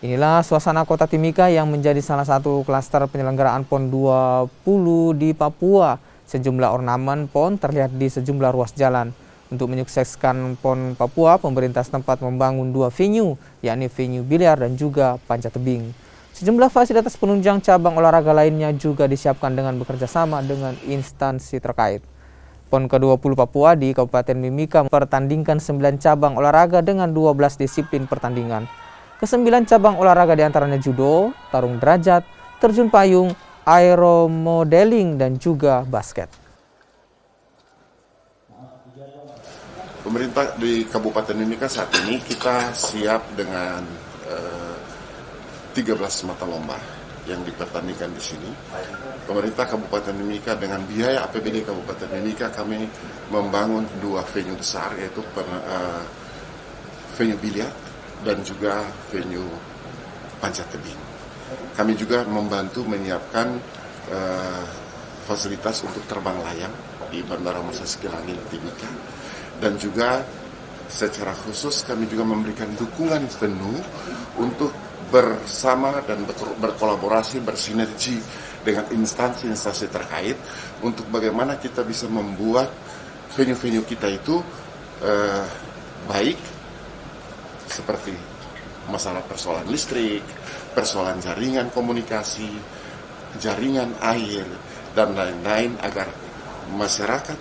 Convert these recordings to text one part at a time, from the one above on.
Inilah suasana Kota Timika yang menjadi salah satu klaster penyelenggaraan PON 20 di Papua. Sejumlah ornamen PON terlihat di sejumlah ruas jalan. Untuk menyukseskan PON Papua, pemerintah setempat membangun 2 venue, yakni venue biliar dan juga panjat tebing. Sejumlah fasilitas penunjang cabang olahraga lainnya juga disiapkan dengan bekerja sama dengan instansi terkait. PON ke-20 Papua di Kabupaten Mimika mempertandingkan 9 cabang olahraga dengan 12 disiplin pertandingan. Ke-9 cabang olahraga diantaranya judo, tarung derajat, terjun payung, aeromodeling, dan juga basket. Pemerintah di Kabupaten Mimika saat ini kita siap dengan 13 mata lomba yang dipertandingkan di sini. Pemerintah Kabupaten Mimika dengan biaya APBD Kabupaten Mimika kami membangun 2 venue besar, yaitu venue biliar dan juga venue panjat tebing. Kami juga membantu menyiapkan fasilitas untuk terbang layang di Bandara Musa Sekilangin Timika, dan juga secara khusus kami juga memberikan dukungan penuh untuk bersama dan berkolaborasi, bersinergi dengan instansi-instansi terkait untuk bagaimana kita bisa membuat venue-venue kita itu baik, seperti masalah persoalan listrik, persoalan jaringan komunikasi, jaringan air, dan lain-lain, agar masyarakat,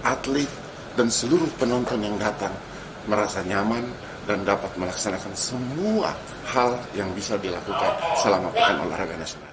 atlet, dan seluruh penonton yang datang merasa nyaman dan dapat melaksanakan semua hal yang bisa dilakukan selama Pekan Olahraga Nasional.